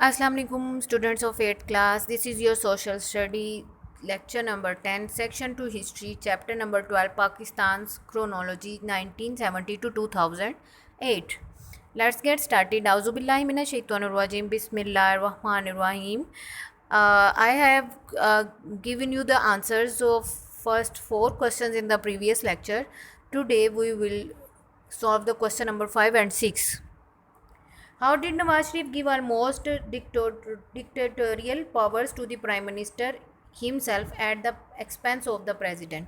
Assalamu alaikum students of 8th class. This is your social study lecture number 10, section 2 history, chapter number 12, Pakistan's chronology 1970 to 2008. Let's get started. Auzubillahi minash shaitanir rajim. Bismillahir rahmanir rahim. I have given you the answers of first 4 questions in the previous lecture. Today we will solve the question number 5 and 6. How did Nawaz Sharif give almost dictatorial powers to the Prime Minister himself at the expense of the President?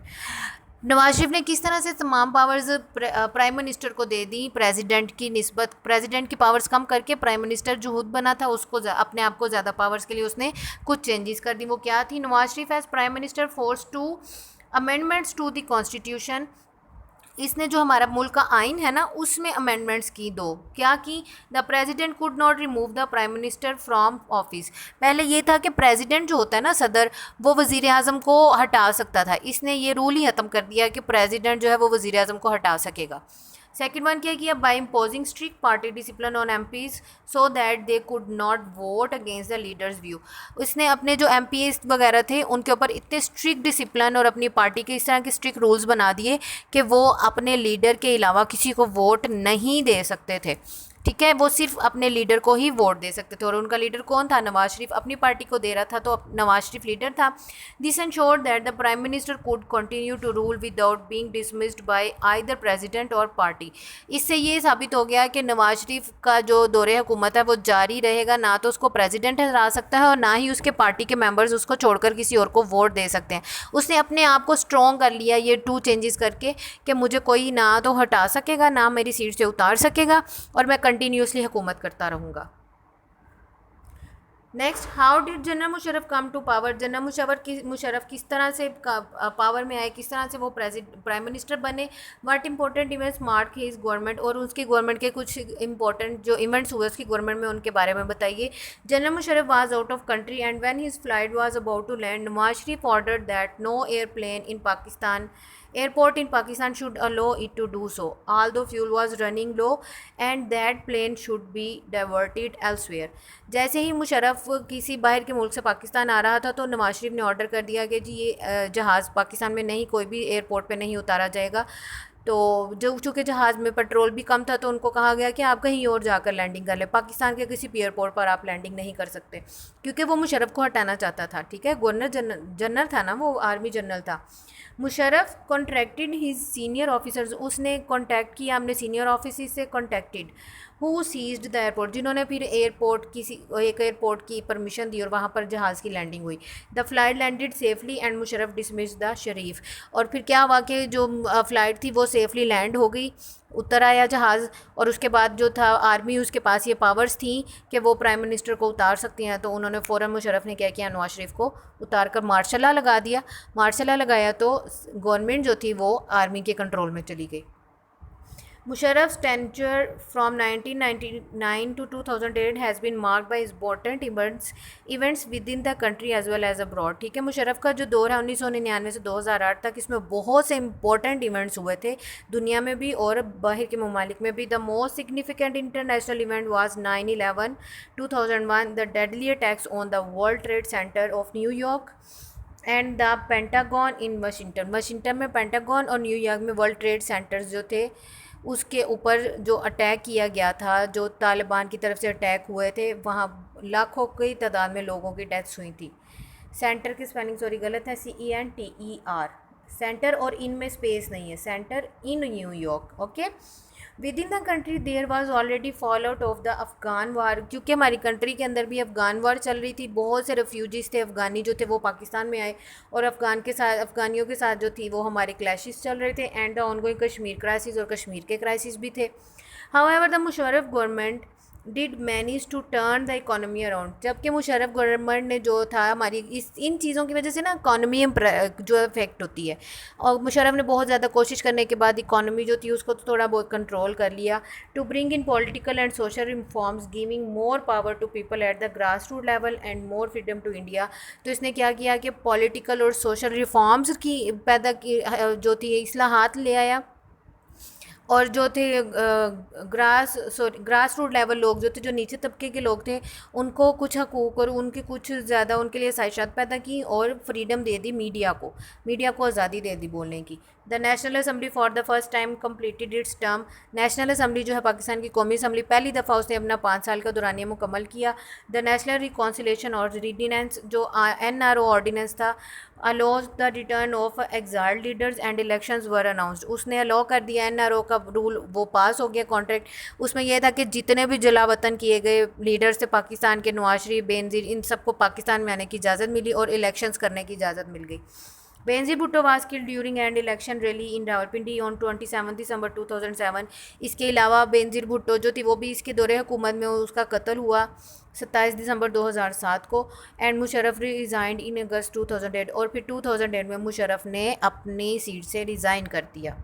Nawaz Sharif ने किस तरह से तमाम powers prime minister को दे दी, president की निस्बत president की powers come करके प्राइम मिनिस्टर जो खुद बना था उसको अपने आप को ज़्यादा पावर्स के लिए उसने कुछ चेंजेस कर दी। वो क्या थी? Nawaz Sharif as prime minister force to amendments to the constitution. इसने जो हमारा मुल्क का आइन है ना उसमें अमेंडमेंट्स की दो। क्या की? The president could not remove the prime minister from office. पहले ये था कि प्रेसिडेंट जो होता है ना सदर, वो वज़ीर आज़म को हटा सकता था। इसने ये रूल ही ख़त्म कर दिया कि प्रेसिडेंट जो है वो वज़ीर आज़म को हटा सकेगा। सेकेंड वन क्या किया? By imposing strict party discipline on MPs so that they could not vote against the leader's view. उसने अपने जो एमपीज वगैरह थे उनके ऊपर इतने स्ट्रिक्ट डिसिप्लिन और अपनी पार्टी के इस तरह के स्ट्रिक्ट रूल्स बना दिए कि वो अपने लीडर के अलावा किसी को वोट नहीं दे सकते थे। ठीक है, वो सिर्फ अपने लीडर को ही वोट दे सकते थे। और उनका लीडर कौन था? नवाज शरीफ अपनी पार्टी को दे रहा था, तो नवाज शरीफ लीडर था। This ensured that the prime minister could continue to rule without being dismissed by either president और पार्टी। इससे ये साबित हो गया कि नवाज शरीफ का जो दौरे हुकूमत है वो जारी रहेगा। ना तो उसको प्रेसिडेंट हरा सकता है और ना ही उसके पार्टी के मेंबर्स उसको छोड़कर किसी और को वोट दे सकते हैं। उसने अपने आप को स्ट्रॉन्ग कर लिया ये 2 चेंजेस करके कि मुझे कोई ना तो हटा सकेगा ना मेरी सीट से उतार सकेगा और मैं कंटिन्यूसली हुकूमत करता रहूँगा। Next, how did general Musharraf come to power. General Musharraf किस तरह से पावर में आए, किस तरह से वो प्राइम मिनिस्टर बने। What important events mark his government. और उसकी गवर्नमेंट के कुछ इंपॉर्टेंट जो इवेंट्स हुए उसकी गवर्नमेंट में उनके बारे में बताइए। General Musharraf was out of country and when his flight was about to land Nawaz Sharif ordered that no airplane in Pakistan airport in Pakistan should allow it to do so, although fuel was running low and that plane should be diverted elsewhere. जैसे ही मुशर्रफ किसी बाहर के मुल्क से पाकिस्तान आ रहा था तो नवाज शरीफ ने ऑर्डर कर दिया कि जी ये जहाज़ पाकिस्तान में नहीं, कोई भी एयरपोर्ट पे नहीं उतारा जाएगा। तो जो चूँकि जहाज़ में पेट्रोल भी कम था तो उनको कहा गया कि आप कहीं और जाकर लैंडिंग कर लें, पाकिस्तान के किसी भी एयरपोर्ट पर आप लैंडिंग नहीं कर सकते, क्योंकि वो मुशर्रफ को हटाना चाहता था। ठीक है, गवर्नर जनरल था ना, वो आर्मी जनरल था। Musharraf contracted his senior officers. उसने कॉन्टैक्ट किया अपने सीनियर ऑफिसर से, contacted who seized the airport, जिन्होंने फिर एक एयरपोर्ट की परमिशन दी और वहाँ पर जहाज़ की लैंडिंग हुई। The flight landed safely and Musharraf dismissed the Sharif. और फिर क्या हुआ कि जो फ़्लाइट थी वो सेफली लैंड हो गई, उतर आया जहाज़। और उसके बाद जो था आर्मी उसके पास ये पावर्स थी कि वो प्राइम मिनिस्टर को उतार सकती हैं, तो उन्होंने फ़ौरन मुशर्रफ ने क्या किया, नवाज शरीफ को उतार कर मार्शल लॉ लगा दिया। मार्शल लॉ लगाया तो गवर्नमेंट जो थी वो आर्मी के कंट्रोल में चली गई। Musharraf's tenure from 1999 to 2008 has been marked by important events within the country as well as abroad. ठीक है, मुशर्रफ का जो दौर है 1999 से 2008 तक, इसमें बहुत से इंपॉर्टेंट इवेंट्स हुए थे दुनिया में भी और बाहर के ममालिक में भी। The most significant international event was 9/11 2001, the deadly attacks on the world trade centre of New York and the pentagon in Washington में पेंटागन और न्यूयॉर्क में वर्ल्ड ट्रेड सेंटर्स जो थे उसके ऊपर जो अटैक किया गया था, जो तालिबान की तरफ से अटैक हुए थे, वहाँ लाखों की तादाद में लोगों की डेथ्स हुई थी। सेंटर की स्पेलिंग सॉरी गलत है, CENTER सेंटर, और इन में स्पेस नहीं है, centre in New York. Okay, with in the country there was already fall out of the Afghan war. क्योंकि हमारी कंट्री के अंदर भी अफ़गान वार चल रही थी, बहुत से रेफ्यूजीज़ थे अफ़गानी जो थे वो पाकिस्तान में आए और अफ़गानियों के साथ जो थी वो हमारे क्लैशेस चल रहे थे and the ongoing Kashmir crisis, और कश्मीर के क्राइसिस भी थे। However the Musharraf government did manage to turn the economy around. जबकि मुशर्रफ गवर्नमेंट ने जो था हमारी इन चीज़ों की वजह से ना इकॉनमी जो इफेक्ट होती है, और मुशर्रफ ने बहुत ज़्यादा कोशिश करने के बाद इकॉनमी जो थी उसको तो थोड़ा बहुत कंट्रोल कर लिया। To bring in political and social reforms giving more power to people at the grass root level and more freedom to India. तो इसने क्या किया कि पॉलिटिकल और सोशल रिफॉर्म्स की पैदा की जो थी इस्लाहात ले आया और जो थे ग्रास रूट लेवल लोग जो थे, जो नीचे तबके के लोग थे, उनको कुछ हकूक़ और उनके कुछ ज़्यादा उनके लिए साइशात पैदा की और फ्रीडम दे दी मीडिया को आज़ादी दे दी बोलने की। The national assembly for the first time completed it's term. National assembly जो है पाकिस्तान की कौमी असम्बली, पहली दफ़ा उसने अपना 5 साल का दौरानिया मुकम्मल किया। द नेशनल रिकॉन्सिलेशन और रीडिनेंस जो NRO ऑर्डिनेंस था, allows the return of exiled leaders and elections were announced. उसने अलाउ कर दिया, NRO का रूल वो पास हो गया कॉन्ट्रैक्ट। उसमें यह था कि जितने भी जलावतन किए गए लीडर्स थे पाकिस्तान के, नवाज शरीफ, बेनज़ीर, इन सबको पाकिस्तान में आने की इजाज़त मिली और इलेक्शंस करने की इजाज़त मिल गई। Benazir Bhutto was killed during and election rally in Rawalpindi on 27 दिसंबर 2007। इसके अलावा बेनज़ीर भुट्टो जो थी वो भी इसके दौरे हुकूमत में उसका कत्ल हुआ 27 दिसंबर 2007 को। एंड मुशर्रफ रिज़ाइंड इन अगस्त 2008, और फिर 2008 में मुशर्रफ ने अपनी सीट से रिज़ाइन कर दिया।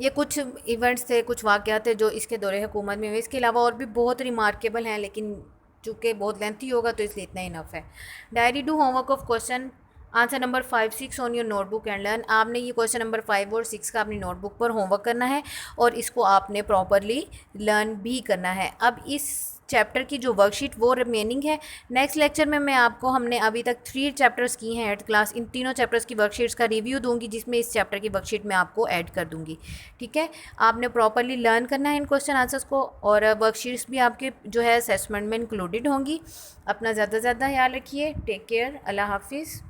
ये कुछ इवेंट्स थे, कुछ वाक़यात थे जो इसके दौरे हुकूमत में हुए। इसके अलावा और भी बहुत रिमार्केबल हैं, लेकिन चूँकि बहुत लेंथी होगा तो इसलिए इतना इनफ है। Diary do homework of question answer number 5, 6 on your notebook and learn. आपने ये क्वेश्चन नंबर 5 और 6 का अपनी नोटबुक पर होमवर्क करना है और इसको आपने प्रॉपरली लर्न भी करना है। अब इस चैप्टर की जो वर्कशीट वो रिमेनिंग है, नेक्स्ट लेक्चर में मैं आपको, हमने अभी तक 3 चैप्टर्स की हैं 8th क्लास, इन तीनों चैप्टर्स की वर्कशीट्स का रिव्यू दूंगी, जिसमें इस चैप्टर की वर्कशीट मैं आपको ऐड कर दूंगी। ठीक है, आपने प्रॉपरली लर्न करना है इन क्वेश्चन आंसर्स को, और वर्कशीट्स भी आपके जो है असेसमेंट में इंक्लूडेड होंगी। अपना ज़्यादा से ज़्यादा ख्याल रखिए। Take care. अल्लाह हाफिज़।